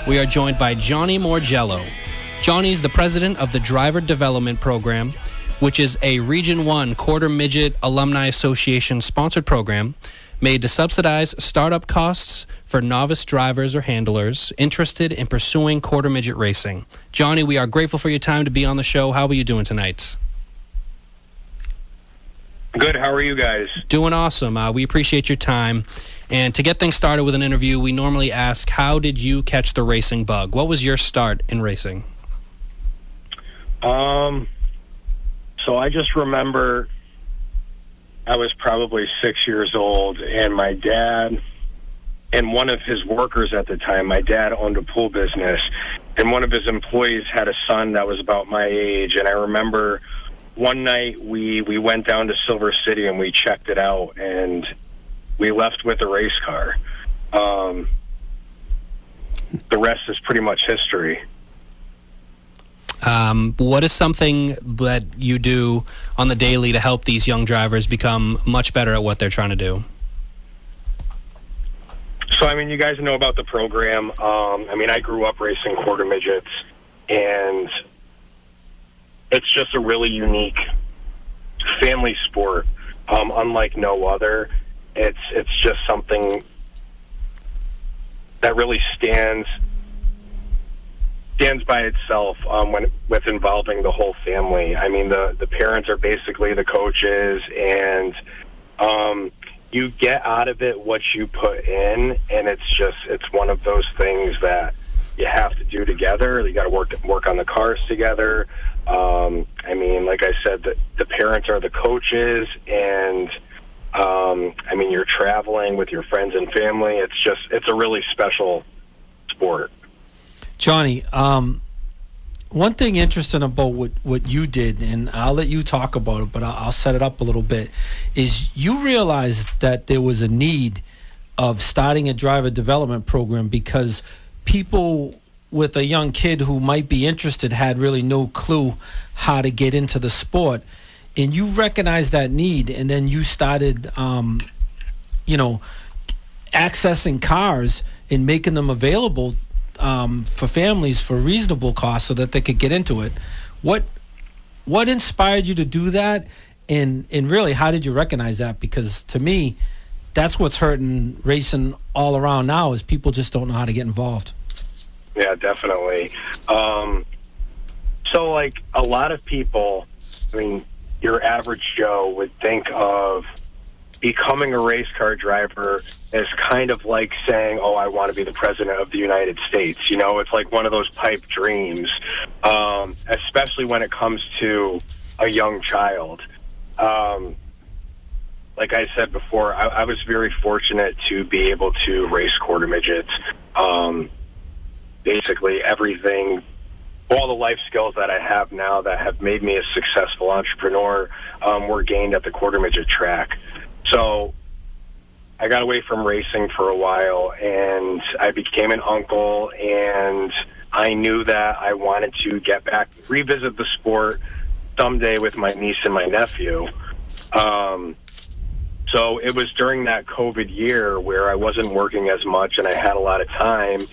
we are joined by Johnny Morgillo. Johnny's the president of the Driver Development Program, which is a Region 1 Quarter Midget Alumni Association sponsored program made to subsidize startup costs for novice drivers or handlers interested in pursuing quarter midget racing. Johnny, we are grateful for your time to be on the show. How are you doing tonight? Good. How are you guys? Doing awesome. We appreciate your time. And to get things started with an interview, we normally ask, how did you catch the racing bug? What was your start in racing? So I just remember I was probably 6 years old, and my dad and one of his workers at the time, my dad owned a pool business, and one of his employees had a son that was about my age. And I remember one night we went down to Silver City and we checked it out, and we left with a race car. The rest is pretty much history. What is something that you do on the daily to help these young drivers become much better at what they're trying to do? So, I mean, you guys know about the program. I grew up racing quarter midgets, and it's just a really unique family sport, unlike no other. It's just something that really stands by itself with involving the whole family. I mean, the parents are basically the coaches, and you get out of it what you put in, and it's one of those things that you have to do together. You got to work on the cars together. Like I said, the parents are the coaches, and you're traveling with your friends and family. It's a really special sport. Johnny, one thing interesting about what you did, and I'll let you talk about it, but I'll set it up a little bit, is you realized that there was a need of starting a driver development program because people with a young kid who might be interested had really no clue how to get into the sport. And you recognized that need, and then you started, accessing cars and making them available for families for reasonable costs so that they could get into it. What inspired you to do that, and really, how did you recognize that? Because to me, that's what's hurting racing all around now, is people just don't know how to get involved. Yeah, definitely. So, like, a lot of people, your average Joe would think of becoming a race car driver as kind of like saying, oh, I want to be the president of the United States. It's like one of those pipe dreams, especially when it comes to a young child. Like I said before, I was very fortunate to be able to race quarter midgets. Basically everything, all the life skills that I have now that have made me a successful entrepreneur were gained at the quarter midget track. So I got away from racing for a while, and I became an uncle, and I knew that I wanted to get back, revisit the sport someday with my niece and my nephew. So it was during that COVID year where I wasn't working as much and I had a lot of time,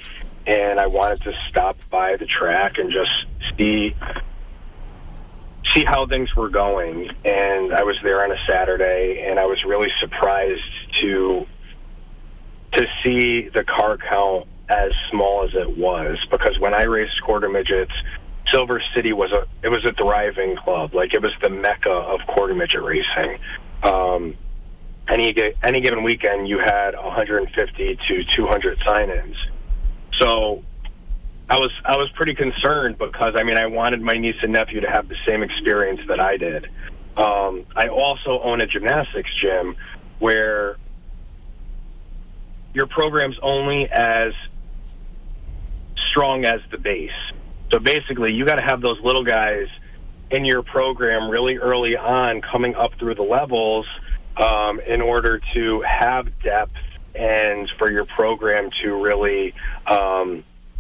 and I wanted to stop by the track and just see how things were going. And I was there on a Saturday, and I was really surprised to see the car count as small as it was, because when I raced quarter midgets, Silver City was a thriving club. Like, it was the mecca of quarter midget racing. Any given weekend, you had 150 to 200 sign-ins. So I was pretty concerned because, I wanted my niece and nephew to have the same experience that I did. I also own a gymnastics gym where your program's only as strong as the base. So basically, you got to have those little guys in your program really early on, coming up through the levels, in order to have depth and for your program to really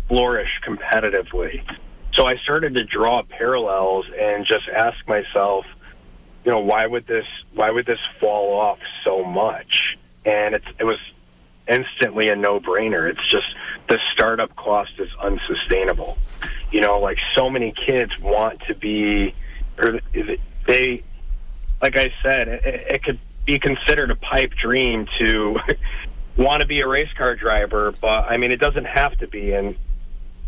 flourish competitively. So I started to draw parallels and just ask myself, why would this fall off so much? And instantly a no-brainer. It's just the startup cost is unsustainable. You know, like so many kids want to be, or they, like I said, it could be considered a pipe dream to want to be a race car driver, but I mean, it doesn't have to be. And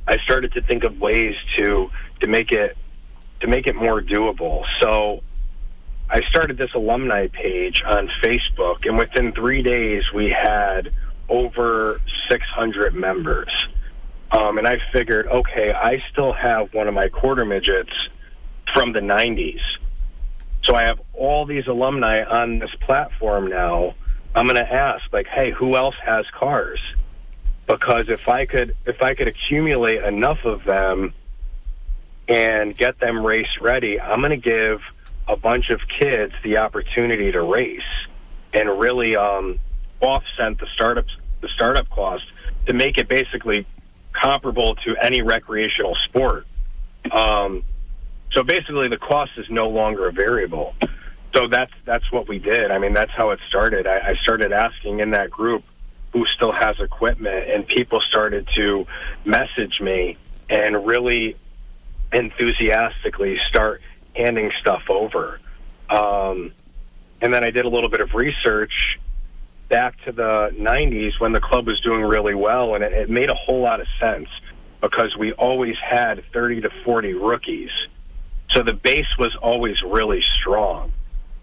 I started to think of ways to make it more doable. So I started this alumni page on Facebook, and within 3 days we had over 600 members. And I figured, okay, I still have one of my quarter midgets from the 90s. So I have all these alumni on this platform now. I'm going to ask, like, hey, who else has cars? Because if I could accumulate enough of them and get them race ready, I'm going to give a bunch of kids the opportunity to race and really offset the startup cost to make it basically comparable to any recreational sport. So basically the cost is no longer a variable. So that's what we did. I mean, that's how it started. I started asking in that group who still has equipment, and people started to message me and really enthusiastically start handing stuff over. And then I did a little bit of research back to the 90s when the club was doing really well, and it made a whole lot of sense because we always had 30 to 40 rookies. So the base was always really strong.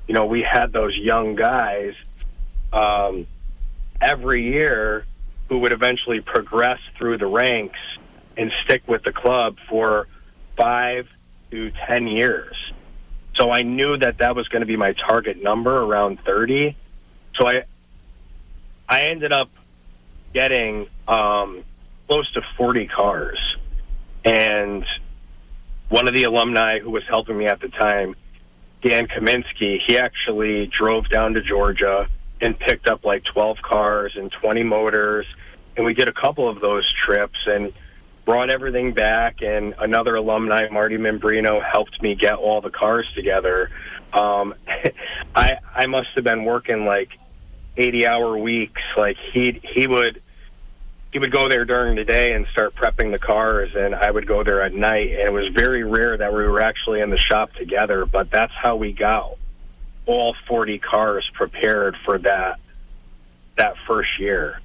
You know, we had those young guys every year who would eventually progress through the ranks and stick with the club for 5 to 10 years. So I knew that was going to be my target number, around 30. So I ended up getting close to 40 cars. And one of the alumni who was helping me at the time, Dan Kaminsky, he actually drove down to Georgia and picked up like 12 cars and 20 motors. And we did a couple of those trips and brought everything back. And another alumni, Marty Membrino, helped me get all the cars together. I must have been working like 80-hour weeks. Like he would go there during the day and start prepping the cars, and I would go there at night. And it was very rare that we were actually in the shop together, but that's how we got all 40 cars prepared for that first year.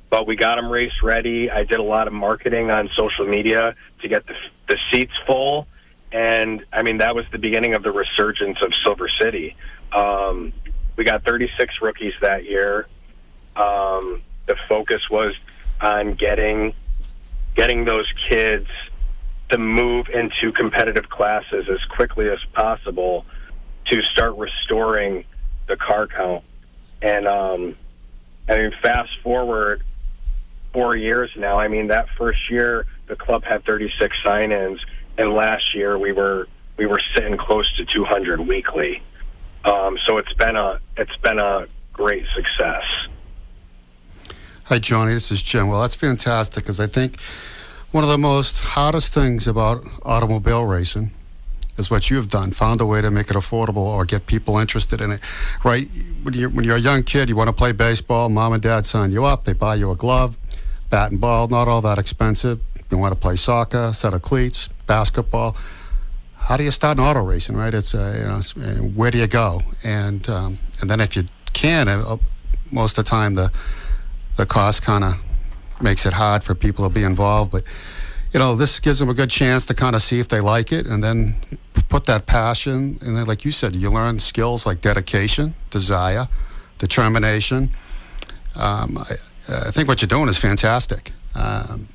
But we got them race ready. I did a lot of marketing on social media to get the seats full. And, I mean, that was the beginning of the resurgence of Silver City. We got 36 rookies that year. The focus was on getting those kids to move into competitive classes as quickly as possible to start restoring the car count. And, I mean, fast forward 4 years now. I mean, that first year the club had 36 sign-ins, and last year we were sitting close to 200 weekly. So it's been a great success. Hi, Johnny. This is Jim. Well, that's fantastic, because I think one of the most hardest things about automobile racing is what you've done, found a way to make it affordable or get people interested in it, right? When you're a young kid, you want to play baseball, mom and dad sign you up, they buy you a glove, bat and ball, not all that expensive. You want to play soccer, set of cleats, basketball. How do you start an auto racing, right? It's where do you go? And then if you can, most of the time the cost kind of makes it hard for people to be involved. But, you know, this gives them a good chance to kind of see if they like it and then put that passion. And then, like you said, you learn skills like dedication, desire, determination. I think what you're doing is fantastic.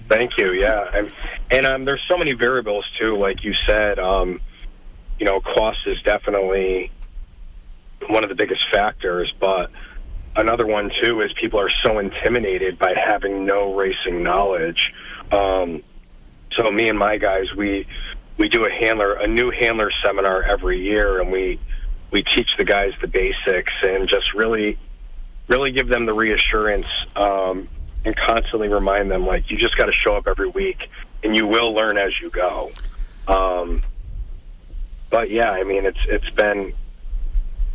Thank you. Yeah. And there's so many variables too. Like you said, you know, cost is definitely one of the biggest factors, but another one too is people are so intimidated by having no racing knowledge. So me and my guys, we do a new handler seminar every year, and we teach the guys the basics and just really give them the reassurance, and constantly remind them, like, you just got to show up every week and you will learn as you go. But yeah, I mean, it's been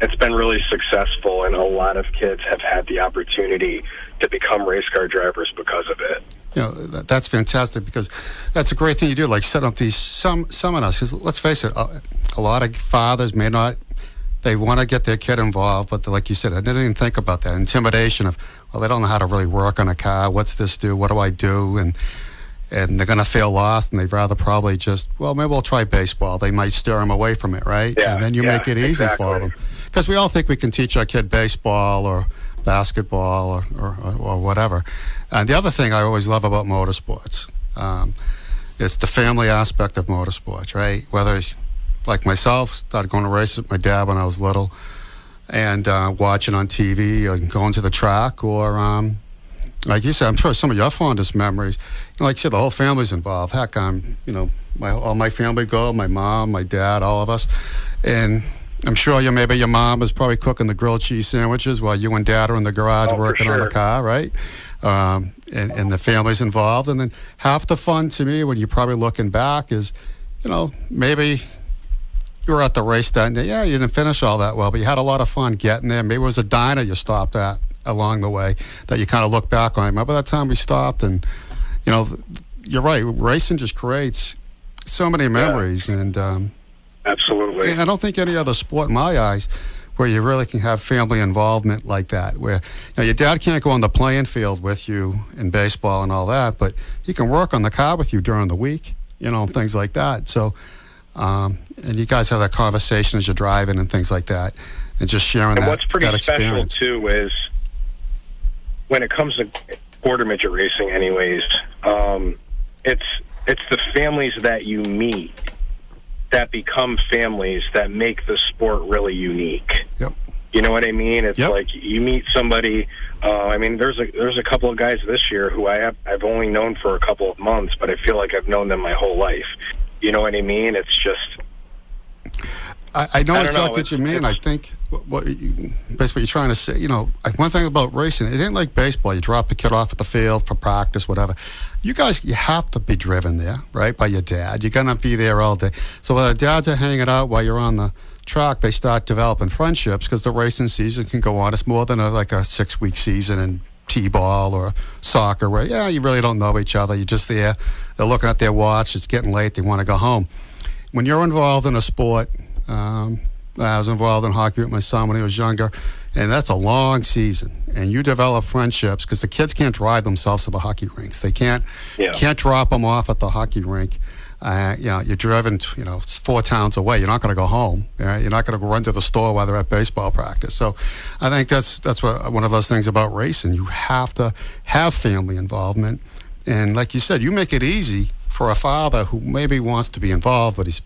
it's been really successful, and a lot of kids have had the opportunity to become race car drivers because of it. You know, that's fantastic, because that's a great thing you do, like set up these, some of us, because let's face it, a lot of fathers may not, they want to get their kid involved, but like you said, I didn't even think about that intimidation of, well, they don't know how to really work on a car. What's this do? What do I do? And they're going to feel lost, and they'd rather probably just, well, maybe we'll try baseball. They might steer them away from it, right? Yeah, and then you make it easy for them. Because we all think we can teach our kid baseball or basketball or whatever. And the other thing I always love about motorsports, it's the family aspect of motorsports, right? Whether, like myself, started going to races with my dad when I was little, and watching on TV and going to the track, or like you said, I'm sure some of your fondest memories, like you said, the whole family's involved. Heck, all my family go, my mom, my dad, all of us. And I'm sure maybe your mom is probably cooking the grilled cheese sandwiches while you and dad are in the garage working on the car, right? And the family's involved. And then half the fun to me, when you're probably looking back, is, maybe you were at the race that day. Yeah, you didn't finish all that well, but you had a lot of fun getting there. Maybe it was a diner you stopped at along the way that you kind of look back on. Remember that time we stopped? And you're right, racing just creates so many memories. And absolutely. And I don't think any other sport in my eyes where you really can have family involvement like that, where your dad can't go on the playing field with you in baseball and all that, but he can work on the car with you during the week, things like that. So and you guys have that conversation as you're driving and things like that, and just sharing that. And what's pretty special experience too is, when it comes to quarter midget racing anyways, it's the families that you meet that become families that make the sport really unique. Yep. You know what I mean? It's like you meet somebody. There's a couple of guys this year who I've only known for a couple of months, but I feel like I've known them my whole life. You know what I mean? It's just, I know exactly what you mean. I think basically what you're trying to say, one thing about racing, it ain't like baseball. You drop the kid off at the field for practice, whatever. You guys, you have to be driven there, right, by your dad. You're going to be there all day. So while the dads are hanging out while you're on the track, they start developing friendships, because the racing season can go on. It's more than a 6-week season in T-ball or soccer, where, you really don't know each other. You're just there. They're looking at their watch. It's getting late. They want to go home. When you're involved in a sport, I was involved in hockey with my son when he was younger, and that's a long season. And you develop friendships, because the kids can't drive themselves to the hockey rinks. They can't drop them off at the hockey rink. You're driven, 4 towns away. You're not going to go home. Right? You're not going to go run to the store while they're at baseball practice. So I think that's one of those things about racing. You have to have family involvement. And like you said, you make it easy for a father who maybe wants to be involved, but he's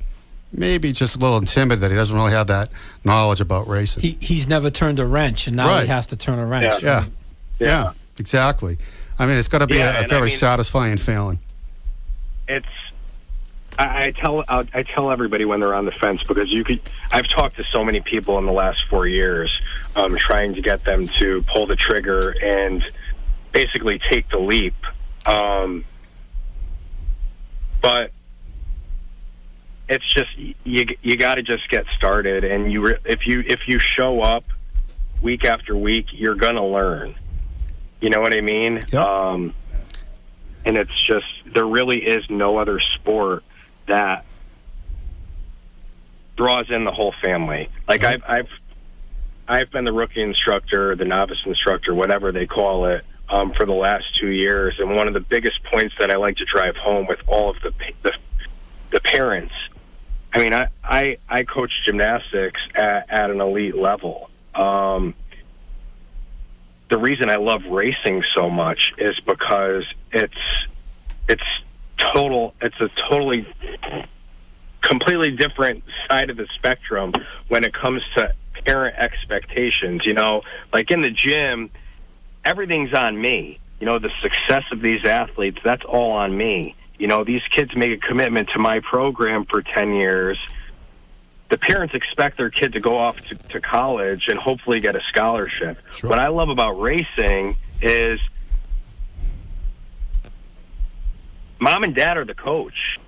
maybe just a little intimidated that he doesn't really have that knowledge about racing. He's never turned a wrench, and now he has to turn a wrench. Yeah, exactly. It's got to be a very satisfying feeling. I tell everybody when they're on the fence, because I've talked to so many people in the last 4 years, trying to get them to pull the trigger and basically take the leap. But it's just, you got to just get started, and if you show up week after week, you're gonna learn. You know what I mean? Yep. And it's just, there really is no other sport that draws in the whole family. Like I've been the rookie instructor, the novice instructor, whatever they call it, for the last 2 years, and one of the biggest points that I like to drive home with all of the parents. I coach gymnastics at an elite level. The reason I love racing so much is because it's a completely different side of the spectrum when it comes to parent expectations. Like in the gym, everything's on me. The success of these athletes, that's all on me. These kids make a commitment to my program for 10 years. The parents expect their kid to go off to college and hopefully get a scholarship. Sure. What I love about racing is mom and dad are the coach.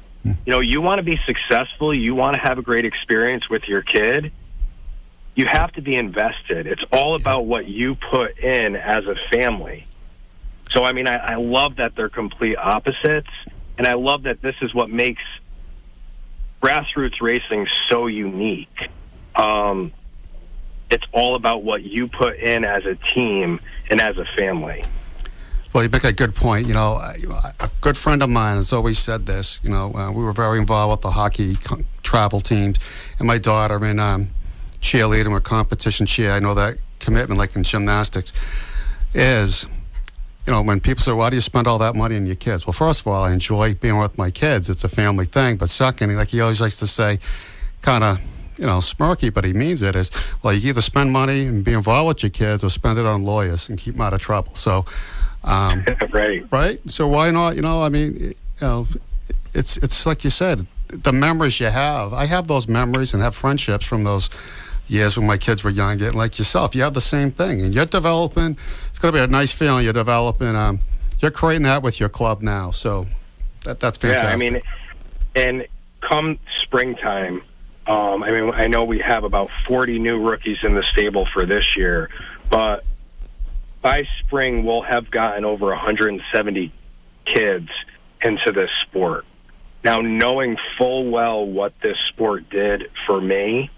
You want to be successful. You want to have a great experience with your kid. you have to be invested. It's all about what you put in as a family. So, I mean, I love that they're complete opposites, and I love that this is what makes grassroots racing so unique. It's all about what you put in as a team and as a family. Well, you make a good point. You know, a good friend of mine has always said this. You know, we were very involved with the hockey travel teams, and my daughter in cheerleading or competition cheer. I know that commitment, like in gymnastics, is, you know, when people say, why do you spend all that money on your kids? Well, first of all, I enjoy being with my kids. It's a family thing. But second, like he always likes to say, kind of, you know, smirky, but he means it, is, well, you either spend money and be involved with your kids or spend it on lawyers and keep them out of trouble. So, right. So why not? You know, I mean, you know, it's like you said, the memories you have. I have those memories and have friendships from those years when my kids were young. And like yourself, you have the same thing, and you're developing. It's going to be a nice feeling. You're developing. You're creating that with your club now. So that's fantastic. Yeah, I mean, and come springtime. I mean, I know we have about 40 new rookies in the stable for this year, but by spring, we'll have gotten over 170 kids into this sport. Now, knowing full well what this sport did for me,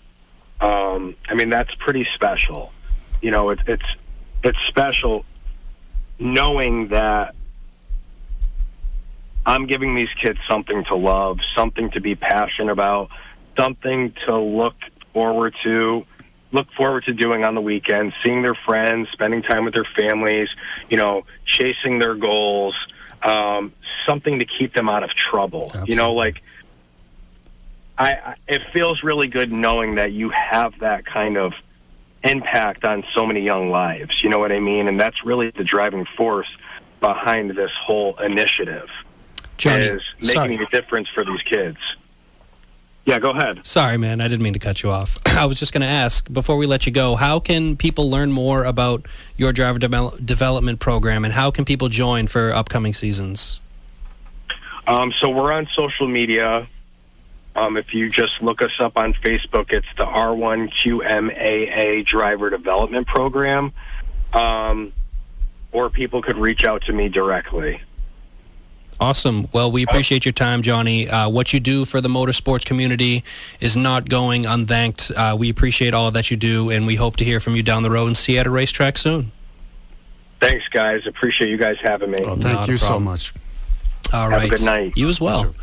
I mean, that's pretty special. You know, it's special knowing that I'm giving these kids something to love, something to be passionate about, something to look forward to doing on the weekends, seeing their friends, spending time with their families, you know, chasing their goals, something to keep them out of trouble. Absolutely. You know, like, it feels really good knowing that you have that kind of impact on so many young lives. You know what I mean? And that's really the driving force behind this whole initiative, Johnny, is making a difference for these kids. Yeah, go ahead. Sorry, man. I didn't mean to cut you off. I was just going to ask, before we let you go, how can people learn more about your driver development program, and how can people join for upcoming seasons? So we're on social media. If you just look us up on Facebook, it's the R1QMAA Driver Development Program. Or people could reach out to me directly. Awesome. Well, we appreciate your time, Johnny. What you do for the motorsports community is not going unthanked. We appreciate all that you do, and we hope to hear from you down the road and see you at a racetrack soon. Thanks, guys. Appreciate you guys having me. Well, thank you so much. All right. Have a good night. You as well. You too.